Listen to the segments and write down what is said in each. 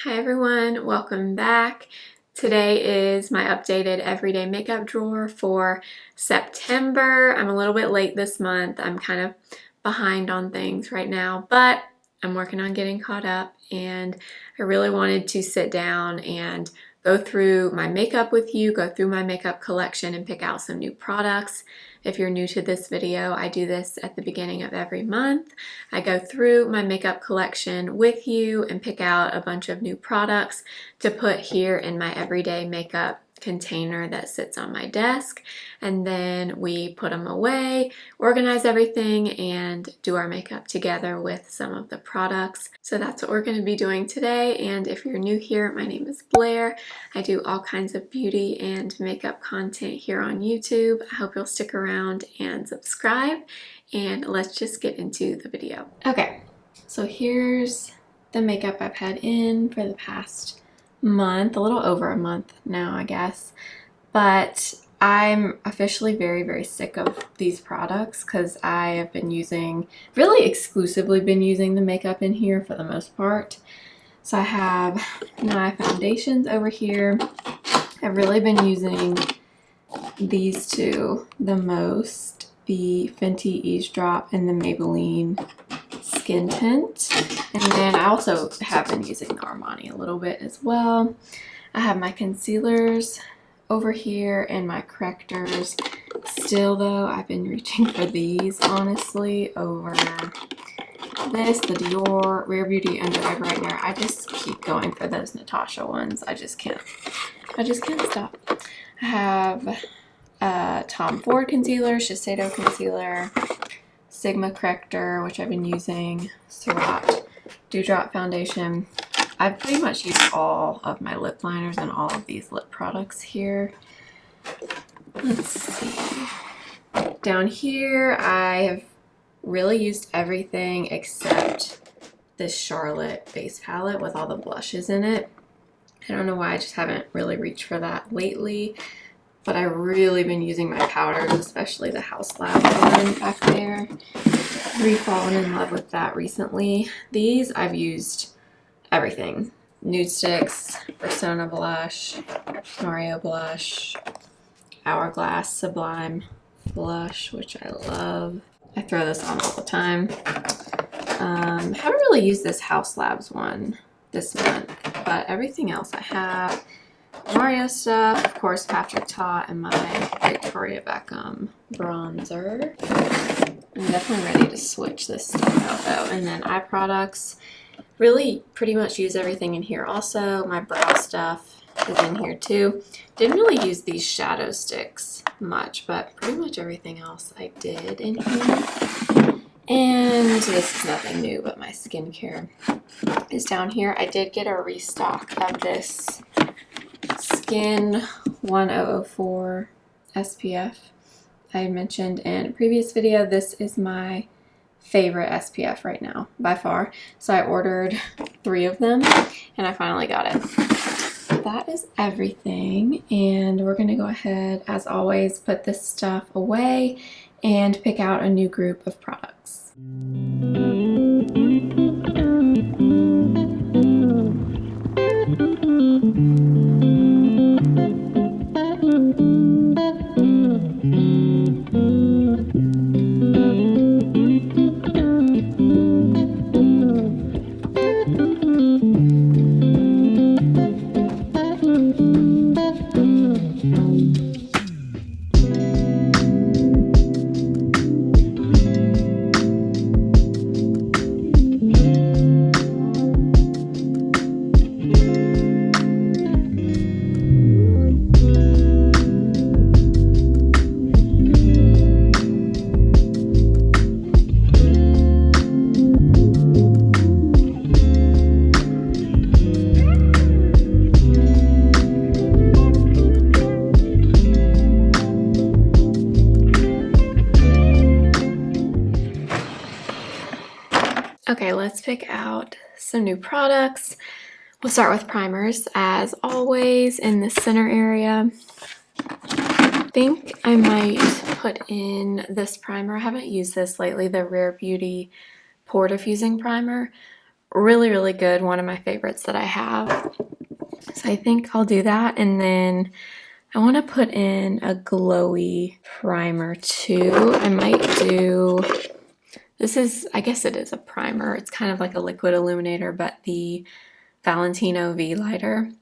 Hi everyone, welcome back. Today is my updated everyday makeup drawer for September. I'm a little bit late this month. I'm kind of behind on things right now, but I'm working on getting caught up, and I really wanted to sit down and go through my makeup with you, go through my makeup collection and pick out some new products. If you're new to this video, I do this at the beginning of every month. I go through my makeup collection with you and pick out a bunch of new products to put here in my everyday makeup container that sits on my desk, and then we put them away, organize everything, and do our makeup together with some of the products. So that's what we're going to be doing today. And if you're new here, my name is Blair. I do all kinds of beauty and makeup content here on YouTube. I hope you'll stick around and subscribe, and let's just get into the video. Okay, so here's the makeup I've had in for the past month, a little over a month now, I guess, but I'm officially very sick of these products because I have been really exclusively been using the makeup in here for the most part. So I have my foundations over here. I've really been using these two the most, the Fenty Eavesdrop and the Maybelline Skin Tint. And then I also have been using the Armani a little bit as well. I have my concealers over here and my correctors. Still though, I've been reaching for these honestly over this, the Dior Rare Beauty Under Eye Brightener. I just keep going for those Natasha ones. I just can't stop. I have Tom Ford concealer, Shiseido concealer, Sigma corrector, which I've been using, Surat Dewdrop foundation. I've pretty much used all of my lip liners and all of these lip products here. Let's see. Down here, I have really used everything except this Charlotte base palette with all the blushes in it. I don't know why, I just haven't really reached for that lately. But I've really been using my powders, especially the House Lab one back there. I've fallen in love with that recently. These I've used everything. Nude Sticks, Persona Blush, Mario Blush, Hourglass Sublime Blush, which I love. I throw this on all the time. Haven't really used this House Labs one this month, but everything else I have. Mario stuff, of course, Patrick Ta and my Victoria Beckham bronzer. I'm definitely ready to switch this stuff out though. And then eye products, really pretty much use everything in here also. My brow stuff is in here too. Didn't really use these shadow sticks much, but pretty much everything else I did in here. And this is nothing new, but my skincare is down here. I did get a restock of this Skin 1004 SPF. I mentioned in a previous video, this is my favorite SPF right now by far. So I ordered 3 of them and I finally got it. That is everything, and we're going to go ahead, as always, put this stuff away and pick out a new group of products. Okay, let's pick out some new products. We'll start with primers, as always, in the center area. I think I might put in this primer. I haven't used this lately, the Rare Beauty Pore Diffusing Primer. really, really good. One of my favorites that I have. So I think I'll do that. And then I want to put in a glowy primer too. I might do, this is, I guess it is a primer. It's kind of like a liquid illuminator, but the Valentino V lighter.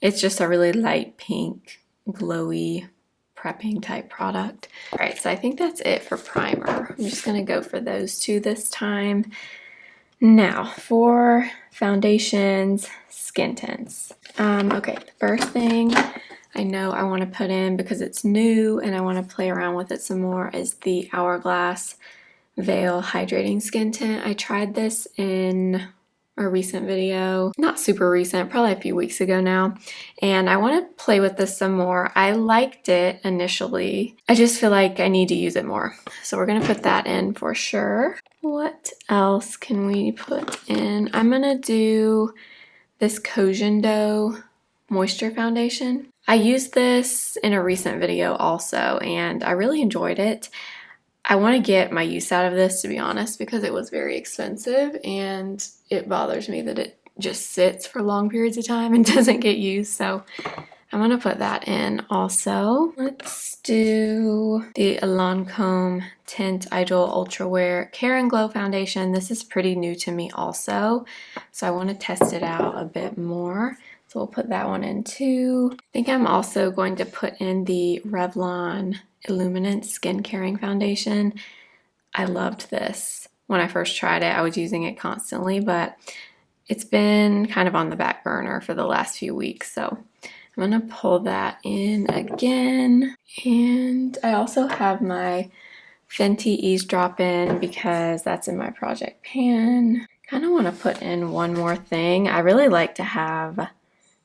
It's just a really light pink, glowy, prepping type product. All right, so I think that's it for primer. I'm just gonna go for those two this time. Now for foundations, skin tints. Okay, the first thing I know I want to put in, because it's new and I want to play around with it some more, is the Hourglass Veil Hydrating Skin Tint. I tried this in a recent video, not super recent, probably a few weeks ago now, and I want to play with this some more. I liked it initially. I just feel like I need to use it more. So we're gonna put that in for sure. What else can we put in? I'm gonna do this Doux Moisture Foundation. I used this in a recent video also, and I really enjoyed it. I want to get my use out of this, to be honest, because it was very expensive and it bothers me that it just sits for long periods of time and doesn't get used. So I'm going to put that in also. Let's do the Lancome Tint Idol Ultra Wear Care and Glow Foundation. This is pretty new to me also, so I want to test it out a bit more. So we'll put that one in too. I think I'm also going to put in the Revlon Illuminant Skin Caring Foundation. I loved this. When I first tried it, I was using it constantly, but it's been kind of on the back burner for the last few weeks. So I'm gonna pull that in again. And I also have my Fenty Eavesdrop in because that's in my project pan. Kind of want to put in one more thing. I really like to have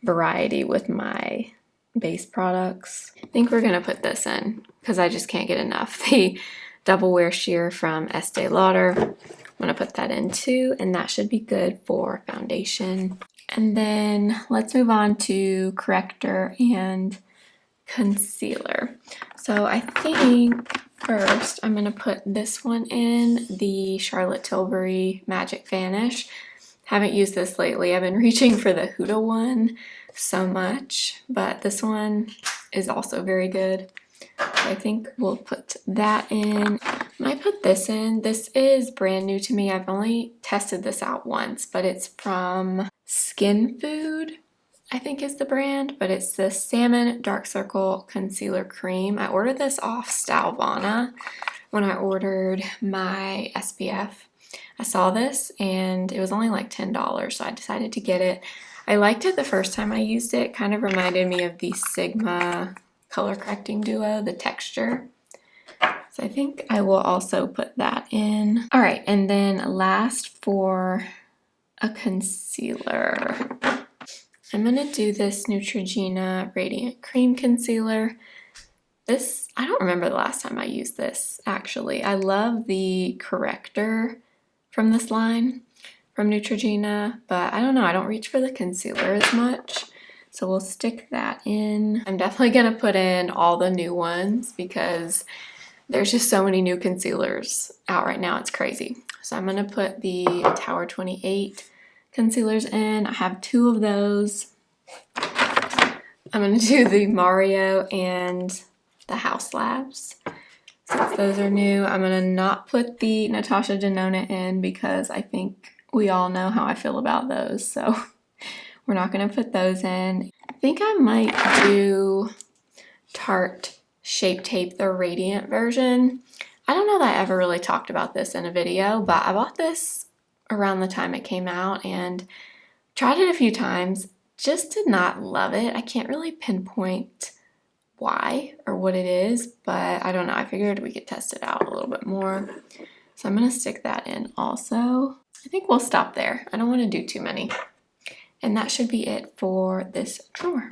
variety with my base products. I think we're gonna put this in because I just can't get enough. The Double Wear Sheer from Estee Lauder. I'm gonna put that in too, and that should be good for foundation. And then let's move on to corrector and concealer. So I think first I'm gonna put this one in, the Charlotte Tilbury Magic Vanish. Haven't used this lately. I've been reaching for the Huda one so much, but this one is also very good. So I think we'll put that in. When I put this in, this is brand new to me. I've only tested this out once, but it's from Skin Food, I think is the brand, but it's the Salmon Dark Circle Concealer Cream. I ordered this off Stylevana when I ordered my SPF. I saw this and it was only like $10, so I decided to get it. I liked it the first time I used it. Kind of reminded me of the Sigma color correcting duo, the texture. So I think I will also put that in. All right, and then last for a concealer, I'm gonna do this Neutrogena Radiant Cream Concealer. This, I don't remember the last time I used this actually. I love the Corrector from this line from Neutrogena, but I don't know, I don't reach for the concealer as much. So we'll stick that in. I'm definitely gonna put in all the new ones because there's just so many new concealers out right now, it's crazy. So I'm gonna put the Tower 28 concealers in. I have two of those. I'm gonna do the Mario and the House Labs. Since those are new, I'm gonna not put the Natasha Denona in because I think we all know how I feel about those, so we're not gonna put those in. I think I might do Tarte Shape Tape, the Radiant version. I don't know that I ever really talked about this in a video, but I bought this around the time it came out and tried it a few times. Just did not love it. I can't really pinpoint why or what it is, but I don't know. I figured we could test it out a little bit more. So I'm gonna stick that in also. I think we'll stop there. I don't want to do too many. And that should be it for this drawer.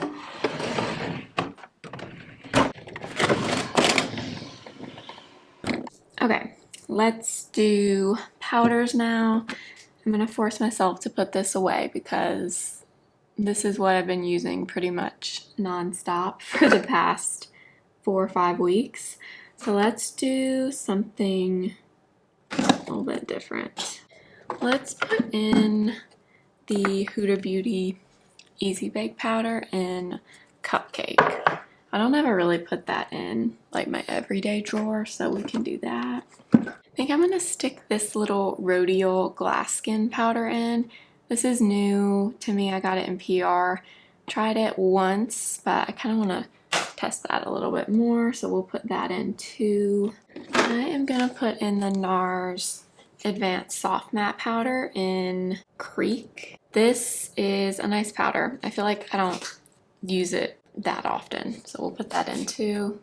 Okay, let's do powders now. I'm gonna force myself to put this away because this is what I've been using pretty much non-stop for the past 4 or 5 weeks. So let's do something a little bit different. Let's put in the Huda Beauty Easy Bake Powder in Cupcake. I don't ever really put that in like my everyday drawer, so we can do that. I think I'm gonna stick this little Rhodial Glass Skin powder in. This is new to me. I got it in PR. Tried it once, but I kind of want to test that a little bit more, so we'll put that in too. I am gonna put in the NARS Advanced Soft Matte Powder in Creek. This is a nice powder. I feel like I don't use it that often, so we'll put that in too.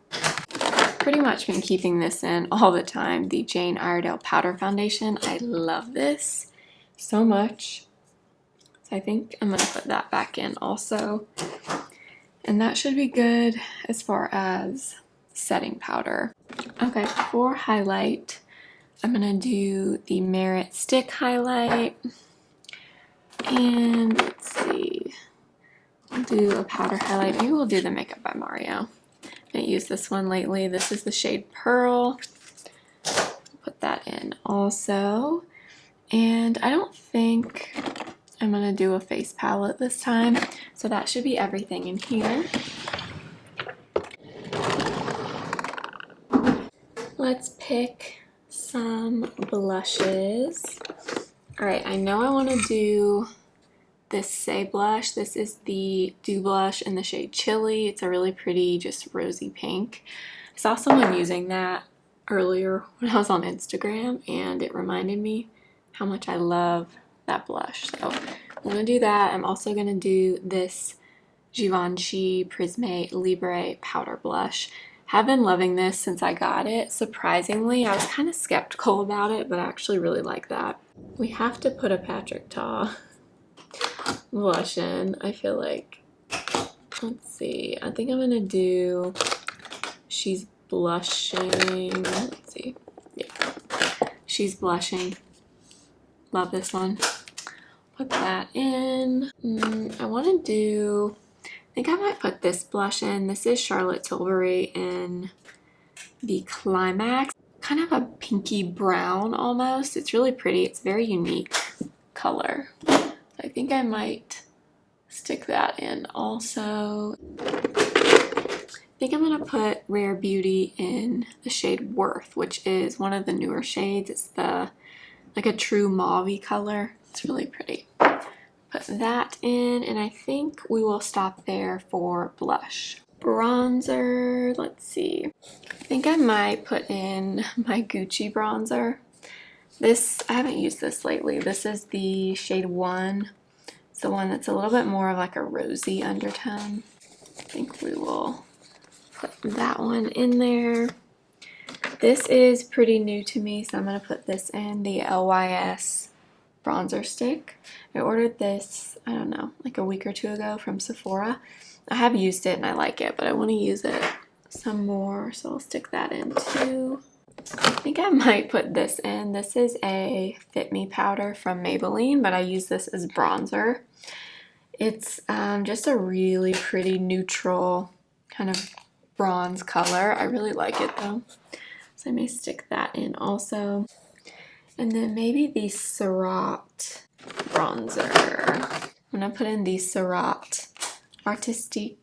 Pretty much been keeping this in all the time. The Jane Iredale Powder Foundation. I love this so much. So I think I'm gonna put that back in also. And that should be good as far as setting powder. Okay, for highlight, I'm gonna do the Merit Stick highlight. And let's see, I'll do a powder highlight. Maybe we'll do the Makeup by Mario. I haven't used this one lately. This is the shade Pearl. Put that in also. And I don't think I'm gonna do a face palette this time, so that should be everything in here. Let's pick some blushes. All right, I know I want to do this Saie blush. This is the Doux blush in the shade Chili. It's a really pretty, just rosy pink. I saw someone using that earlier when I was on Instagram, and it reminded me how much I love that blush. So I'm gonna do that. I'm also gonna do this Givenchy Prisme Libre powder blush. Have been loving this since I got it. Surprisingly, I was kind of skeptical about it, but I actually really like that. We have to put a Patrick Ta blush in, I feel like. Let's see, I think I'm gonna do She's Blushing. Let's see, yeah, She's Blushing. Love this one. Put that in. I want to do, I think I might put this blush in. This is Charlotte Tilbury in the Climax. Kind of a pinky brown almost. It's really pretty. It's a very unique color. I think I might stick that in also. I think I'm gonna put Rare Beauty in the shade Worth, which is one of the newer shades. It's the like a true mauve-y color. It's really pretty. Put that in, and I think we will stop there for blush. Bronzer, let's see. I think I might put in my Gucci bronzer. This, I haven't used this lately. This is the shade 1. It's the one that's a little bit more of like a rosy undertone. I think we will put that one in there. This is pretty new to me, so I'm going to put this in, the LYS bronzer stick. I ordered this, I don't know, like a week or two ago from Sephora. I have used it and I like it, but I want to use it some more, so I'll stick that in too. I think I might put this in. This is a Fit Me powder from Maybelline, but I use this as bronzer. It's just a really pretty neutral kind of bronze color. I really like it though, so I may stick that in also. And then maybe the Surratt bronzer. I'm gonna put in the Surratt Artistique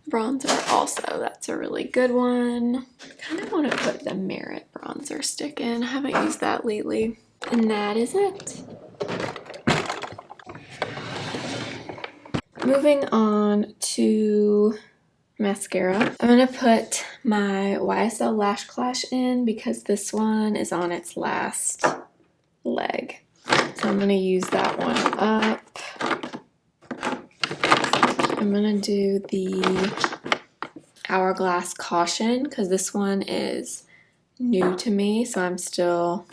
bronzer also. That's a really good one. I kind of want to put the Merit bronzer stick in. I haven't used that lately. And that is it. Moving on to mascara. I'm gonna put my YSL Lash Clash in because this one is on its last leg. So I'm gonna use that one up. I'm gonna do the Hourglass Caution because this one is new to me, so I'm still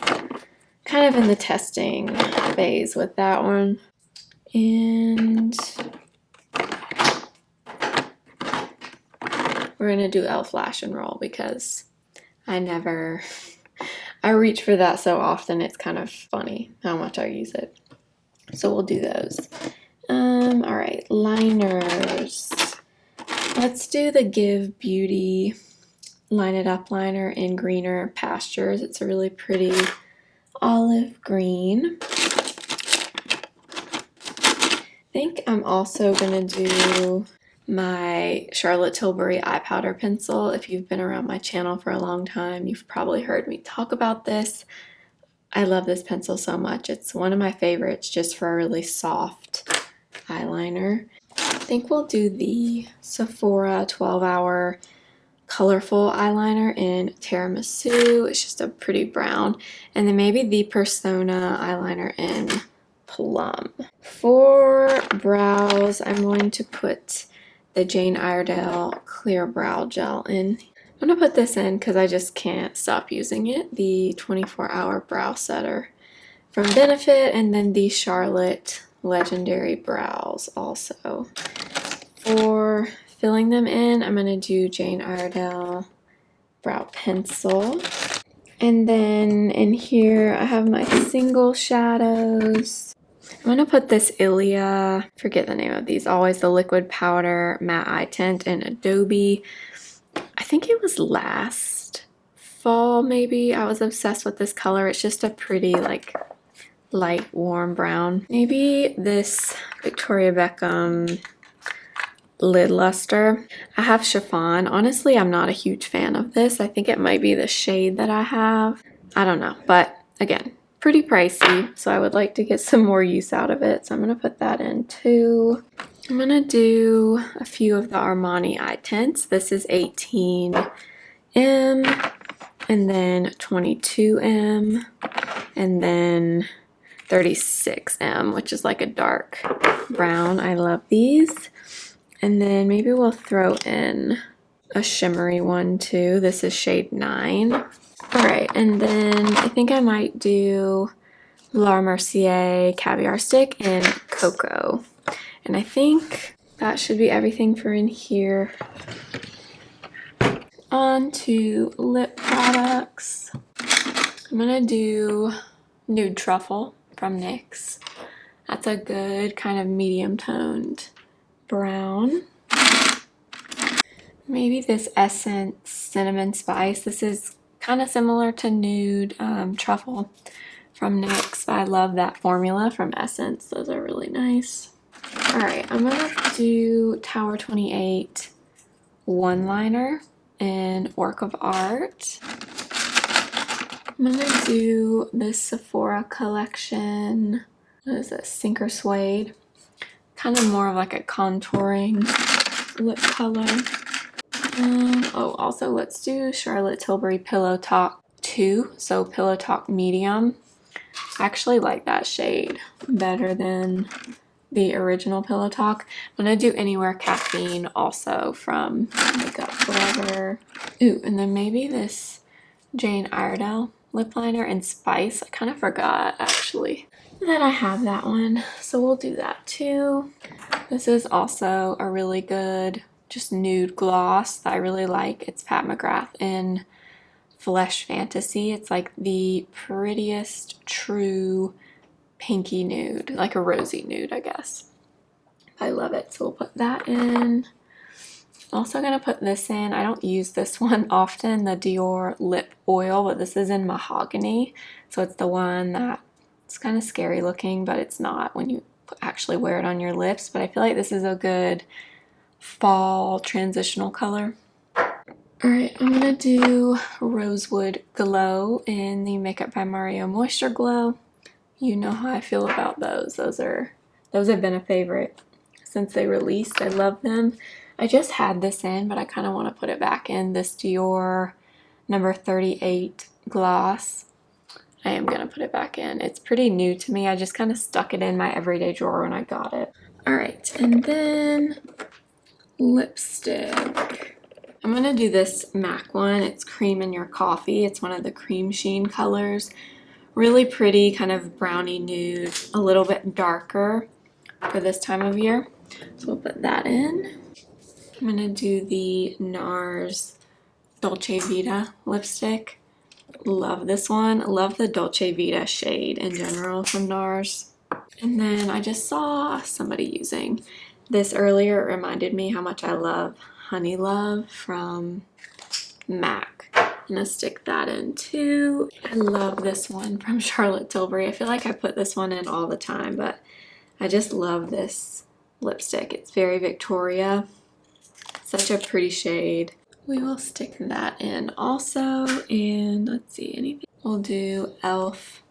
kind of in the testing phase with that one. And we're gonna do e.l.f. Lash and Roll because I reach for that so often, it's kind of funny how much I use it. So we'll do those. All right, liners. Let's do the Give Beauty Line It Up liner in Greener Pastures. It's a really pretty olive green. think I'm also gonna do my Charlotte Tilbury eye powder pencil. If you've been around my channel for a long time, you've probably heard me talk about this. I love this pencil so much. It's one of my favorites just for a really soft eyeliner. I think we'll do the Sephora 12-hour colorful eyeliner in Tiramisu. It's just a pretty brown. And then maybe the Persona eyeliner in Plum. For brows, I'm going to put the Jane Iredale Clear Brow Gel in. I'm going to put this in because I just can't stop using it. The 24-hour brow setter from Benefit, and then the Charlotte Legendary Brows also. For filling them in, I'm going to do Jane Iredale Brow Pencil. And then in here, I have my single shadows. I'm going to put this Ilia, forget the name of these, always the liquid powder matte eye tint in Adobe. I think it was last fall maybe. I was obsessed with this color. It's just a pretty like light warm brown. Maybe this Victoria Beckham lid luster. I have Chiffon. Honestly, I'm not a huge fan of this. I think it might be the shade that I have. I don't know, but again, pretty pricey, so I would like to get some more use out of it. So I'm going to put that in too. I'm going to do a few of the Armani eye tints. This is 18M and then 22M and then 36M, which is like a dark brown. I love these. And then maybe we'll throw in a shimmery one too. This is shade 9. All right, and then I think I might do La Mercier Caviar Stick in Cocoa. And I think that should be everything for in here. On to lip products. I'm gonna do Nude Truffle from NYX. That's a good kind of medium toned brown. Maybe this Essence Cinnamon Spice. This is kind of similar to Nude Truffle from NYX. I love that formula from Essence. Those are really nice. All right, I'm gonna do Tower 28 one liner in Work of Art. I'm gonna do this Sephora collection. What is this? Sinker Suede. Kind of more of like a contouring lip color. Oh, also let's do Charlotte Tilbury Pillow Talk 2. So Pillow Talk Medium. I actually like that shade better than the original Pillow Talk. I'm gonna do Anywhere Caffeine also from Makeup Forever. Ooh, and then maybe this Jane Iredale lip liner in Spice. I kind of forgot actually that I have that one, so we'll do that too. This is also a really good just nude gloss that I really like. It's Pat McGrath in Flesh Fantasy. It's like the prettiest true pinky nude, like a rosy nude, I guess. I love it, so we'll put that in. Also gonna put this in. I don't use this one often, the Dior lip oil, but this is in Mahogany. So it's the one that it's kind of scary looking, but it's not when you actually wear it on your lips. But I feel like this is a good fall transitional color. All right, I'm gonna do Rosewood Glow in the Makeup by Mario Moisture Glow. You know how I feel about those. Those have been a favorite since they released. I love them. I just had this in, but I kind of want to put it back in. This Dior number 38 gloss. I am going to put it back in. It's pretty new to me. I just kind of stuck it in my everyday drawer when I got it. All right, and then lipstick. I'm going to do this MAC one. It's Cream in Your Coffee. It's one of the cream sheen colors. Really pretty, kind of brownie nude, a little bit darker for this time of year. So we'll put that in. I'm going to do the NARS Dolce Vita lipstick. Love this one. Love the Dolce Vita shade in general from NARS. And then I just saw somebody using this earlier. It reminded me how much I love Honey Love from MAC. I'm gonna stick that in too. I love this one from Charlotte Tilbury. I feel like I put this one in all the time, but I just love this lipstick. It's very Victoria. Such a pretty shade. We will stick that in also. And let's see, anything. We'll do e.l.f.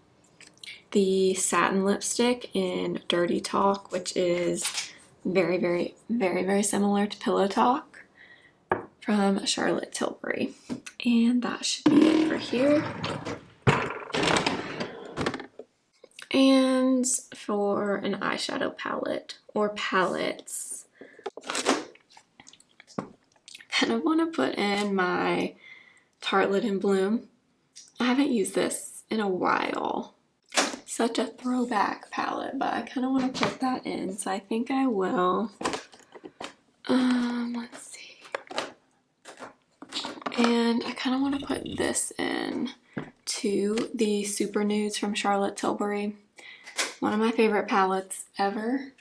the satin lipstick in Dirty Talk, which is very, very, very, very similar to Pillow Talk from Charlotte Tilbury. And that should be it for here. And for an eyeshadow palette or palettes, kind of want to put in my Tartelette in Bloom. I haven't used this in a while. Such a throwback palette, but I kind of want to put that in, so I think I will. Let's see. And I kind of want to put this in to the Super Nudes from Charlotte Tilbury. One of my favorite palettes ever.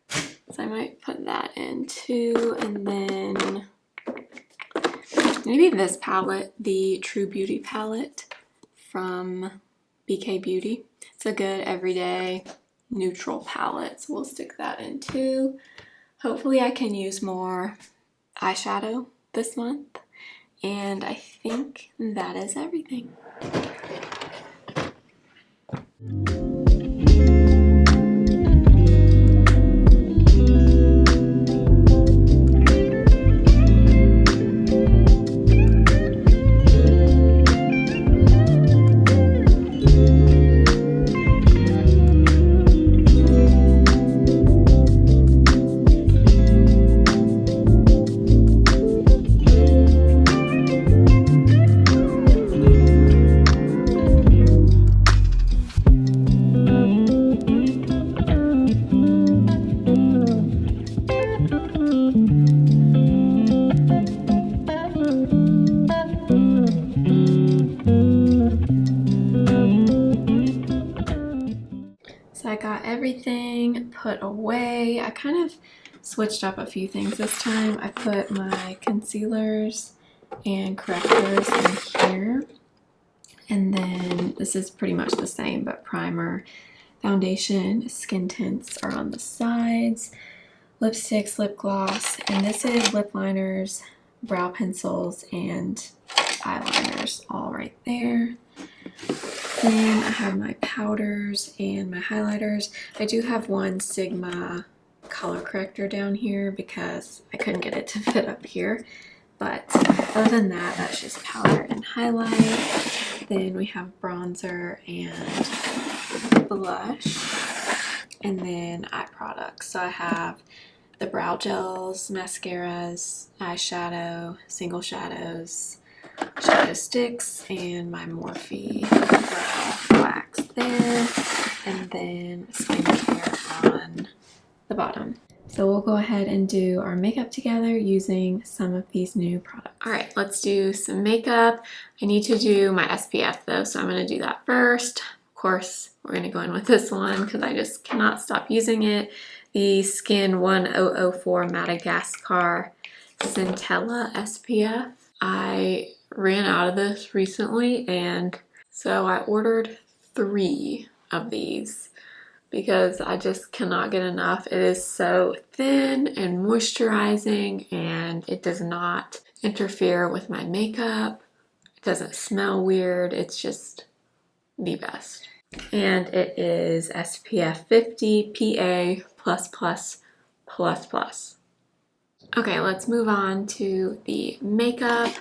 So I might put that in too, and then maybe this palette, the True Beauty palette from BK Beauty. It's a good everyday neutral palette, so we'll stick that in too. Hopefully I can use more eyeshadow this month, and I think that is everything. So I got everything put away. I kind of switched up a few things this time. I put my concealers and correctors in here. And then this is pretty much the same, but primer, foundation, skin tints are on the sides, lipsticks, lip gloss, and this is lip liners, brow pencils, and eyeliners all right there. Then I have my powders and my highlighters. I do have one Sigma color corrector down here because I couldn't get it to fit up here. But other than that, that's just powder and highlight. Then we have bronzer and blush. And then eye products. So I have the brow gels, mascaras, eyeshadow, single shadows, shadow sticks, and my Morphe brow wax there, and then skincare on the bottom. So we'll go ahead and do our makeup together using some of these new products. All right, let's do some makeup. I need to do my SPF though, so I'm going to do that first. Of course, we're going to go in with this one because I just cannot stop using it. The Skin 1004 Madagascar Centella SPF. I ran out of this recently, and so I ordered 3 of these because I just cannot get enough. It is so thin and moisturizing, and it does not interfere with my makeup. It doesn't smell weird. It's just the best. And it is SPF 50 PA+++++. Okay, let's move on to the makeup.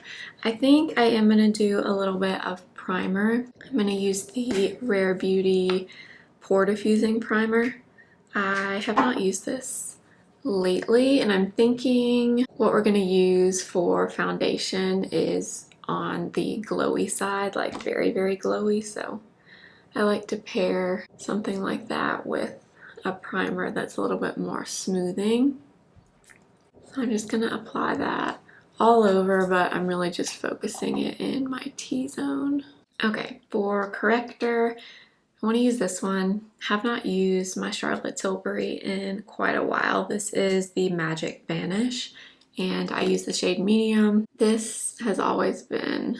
I think I am going to do a little bit of primer. I'm going to use the Rare Beauty Pore Diffusing Primer. I have not used this lately, and I'm thinking what we're going to use for foundation is on the glowy side, like very, very glowy. So I like to pair something like that with a primer that's a little bit more smoothing. I'm just going to apply that all over, but I'm really just focusing it in my T-zone. Okay, for corrector, I want to use this one. Have not used my Charlotte Tilbury in quite a while. This is the Magic Vanish, and I use the shade medium. This has always been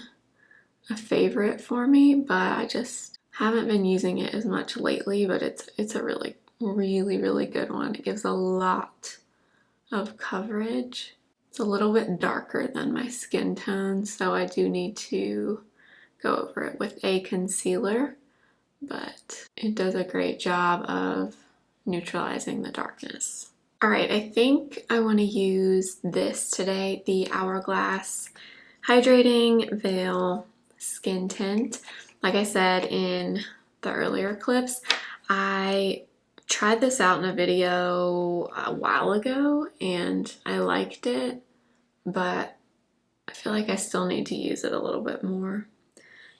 a favorite for me, but I just haven't been using it as much lately, but it's a really really, really good one. It gives a lot of coverage. It's a little bit darker than my skin tone, so I do need to go over it with a concealer, but it does a great job of neutralizing the darkness. All right, I think I want to use this today, the Hourglass Hydrating Veil Skin Tint. Like I said in the earlier clips, I tried this out in a video a while ago and I liked it, but I feel like I still need to use it a little bit more,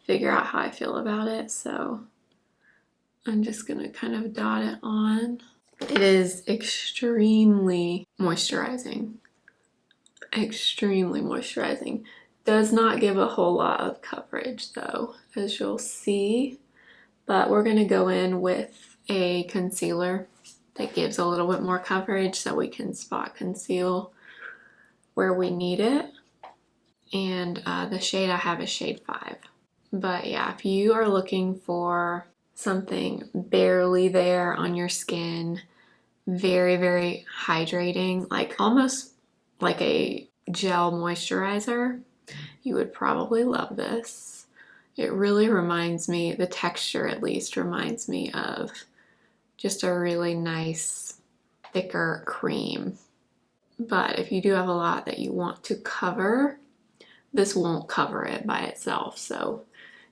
figure out how I feel about it. So I'm just gonna kind of dot it on. It is extremely moisturizing. Extremely moisturizing. Does not give a whole lot of coverage though, as you'll see. But we're gonna go in with a concealer that gives a little bit more coverage so we can spot conceal where we need it. And the shade I have is shade 5. But yeah, if you are looking for something barely there on your skin, very, very hydrating, like almost like a gel moisturizer, you would probably love this. It really reminds me, the texture at least reminds me of just a really nice, thicker cream. But if you do have a lot that you want to cover, this won't cover it by itself. So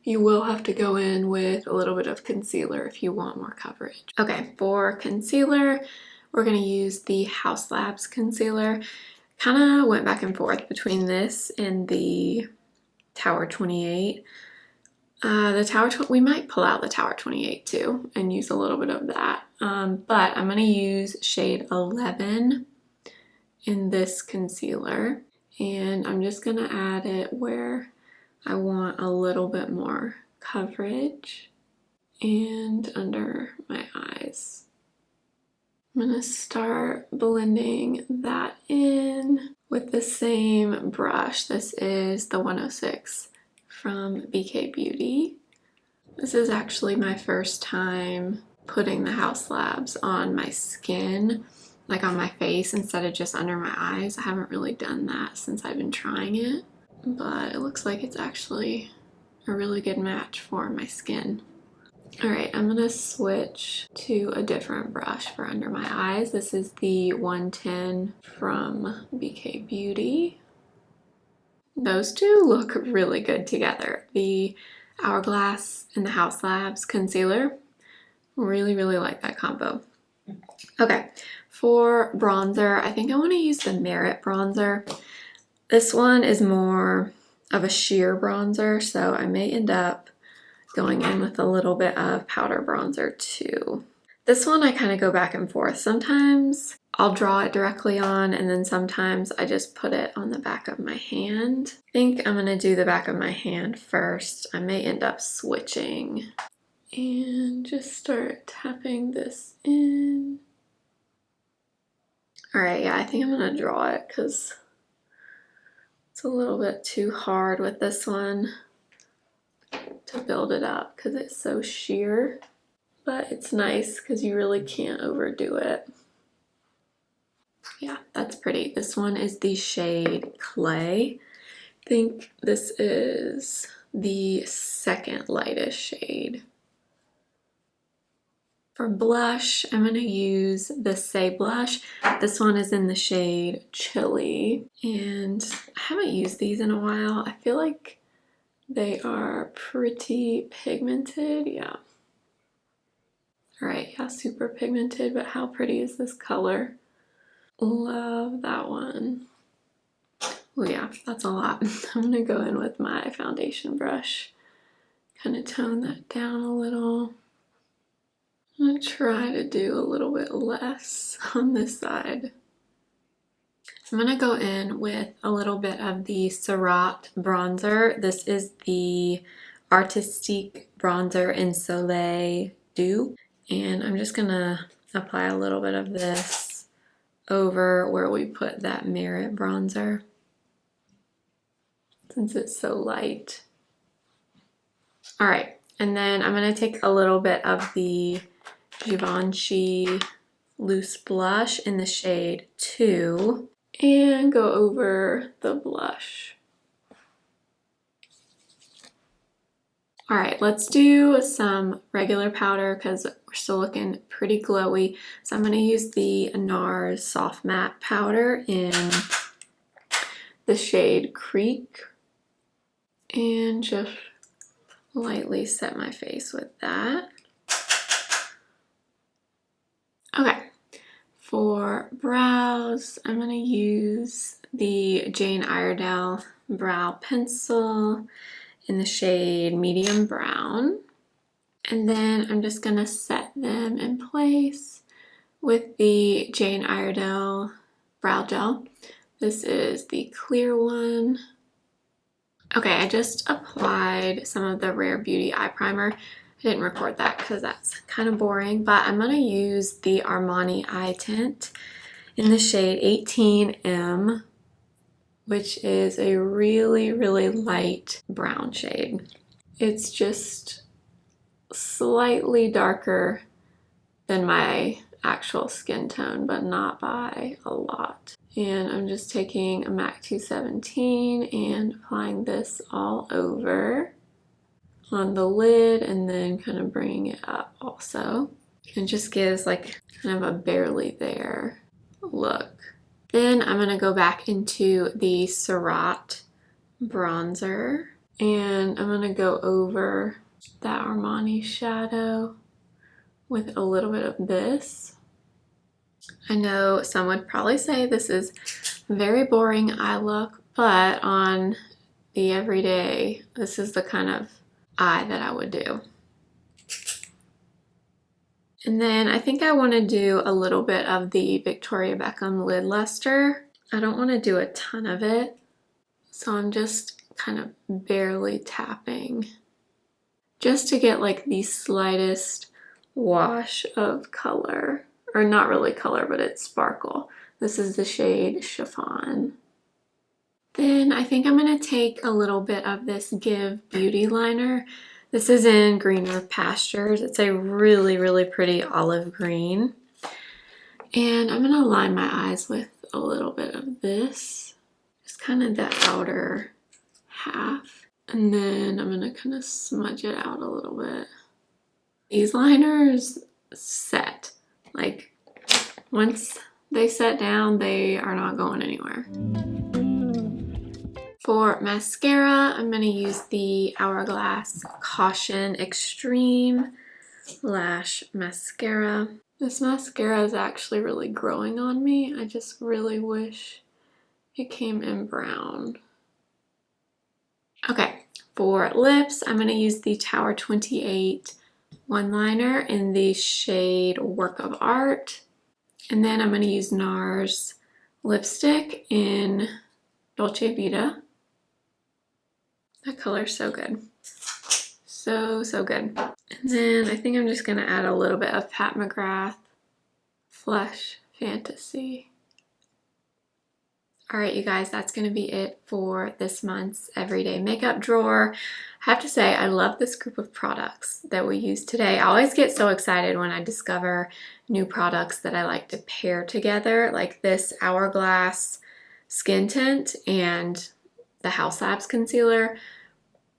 you will have to go in with a little bit of concealer if you want more coverage. Okay, for concealer, we're gonna use the Haus Labs concealer. Kind of went back and forth between this and the Tower 28. We might pull out the Tower 28 too and use a little bit of that. But I'm gonna use shade 11 in this concealer, and I'm just gonna add it where I want a little bit more coverage and under my eyes. I'm gonna start blending that in with the same brush. This is the 106 from BK Beauty. This is actually my first time putting the Haus Labs on my skin, like on my face instead of just under my eyes. I haven't really done that since I've been trying it, but it looks like it's actually a really good match for my skin. All right, I'm gonna switch to a different brush for under my eyes. This is the 110 from BK Beauty. Those two look really good together. The Hourglass and the Haus Labs concealer, really, really like that combo. Okay, for bronzer, I think I want to use the Merit bronzer. This one is more of a sheer bronzer, so I may end up going in with a little bit of powder bronzer too. This one I kind of go back and forth. Sometimes I'll draw it directly on, and then sometimes I just put it on the back of my hand. I think I'm gonna do the back of my hand first. I may end up switching and just start tapping this in. All right, yeah, I think I'm gonna draw it because it's a little bit too hard with this one to build it up because it's so sheer, but it's nice because you really can't overdo it. Yeah, that's pretty. This one is the shade Clay. I think this is the second lightest shade. For blush, I'm going to use the Saie blush. This one is in the shade Chili, and I haven't used these in a while. I feel like they are pretty pigmented, yeah. All right, yeah, super pigmented, but how pretty is this color? Love that one. Oh yeah, that's a lot. I'm gonna go in with my foundation brush, kind of tone that down a little. I'm gonna try to do a little bit less on this side. I'm gonna go in with a little bit of the Surratt bronzer. This is the Artistique bronzer in Soleil Doux. And I'm just gonna apply a little bit of this over where we put that Merit bronzer, since it's so light. All right, and then I'm gonna take a little bit of the Givenchy loose blush in the shade 2 and go over the blush. All right, let's do some regular powder because we're still looking pretty glowy. So I'm going to use the NARS Soft Matte Powder in the shade Creek and just lightly set my face with that. Okay, for brows, I'm going to use the Jane Iredale Brow Pencil in the shade Medium Brown. And then I'm just going to set them in place with the Jane Iredale Brow Gel. This is the clear one. Okay, I just applied some of the Rare Beauty eye primer. I didn't record that because that's kind of boring, but I'm going to use the Armani eye tint in the shade 18M, which is a really, really light brown shade. It's just slightly darker than my actual skin tone, but not by a lot. And I'm just taking a MAC 217 and applying this all over on the lid and then kind of bringing it up also. It just gives like kind of a barely there look. Then I'm going to go back into the Surratt bronzer and I'm going to go over that Armani shadow with a little bit of this. I know some would probably say this is very boring eye look, but on the everyday, this is the kind of eye that I would do. And then I think I want to do a little bit of the Victoria Beckham lid luster. I don't want to do a ton of it, so I'm just kind of barely tapping just to get like the slightest wash of color, or not really color, but it's sparkle. This is the shade Chiffon. Then I think I'm going to take a little bit of this Give Beauty liner. This is in Greener Pastures. It's a really, really pretty olive green. And I'm going to line my eyes with a little bit of this. Just kind of the outer half. And then I'm going to kind of smudge it out a little bit. These liners set. Like, once they set down, they are not going anywhere. For mascara, I'm going to use the Hourglass Caution Extreme Lash Mascara. This mascara is actually really growing on me. I just really wish it came in brown. Okay, for lips, I'm going to use the Tower 28 one liner in the shade Work of Art. And then I'm going to use NARS lipstick in Dolce Vita. That color's so good. So, so good. And then I think I'm just going to add a little bit of Pat McGrath Flesh Fantasy. Alright you guys, that's going to be it for this month's everyday makeup drawer. I have to say, I love this group of products that we use today. I always get so excited when I discover new products that I like to pair together, like this Hourglass Skin Tint and the House Labs Concealer.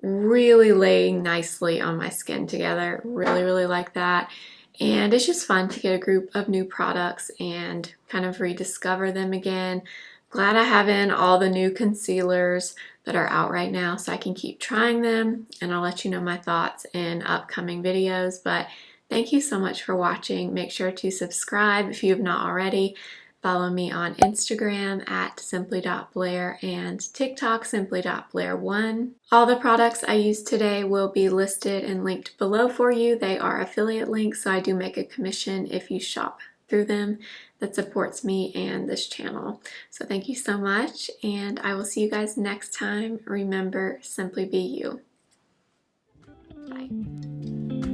Really laying nicely on my skin together. Really, really like that. And it's just fun to get a group of new products and kind of rediscover them again. Glad I have in all the new concealers that are out right now so I can keep trying them, and I'll let you know my thoughts in upcoming videos. But thank you so much for watching. Make sure to subscribe if you have not already. Follow me on Instagram at simply.blair and TikTok simply.blair1. All the products I used today will be listed and linked below for you. They are affiliate links, so I do make a commission if you shop through them. That supports me and this channel. So thank you so much, and I will see you guys next time. Remember, simply be you. Bye.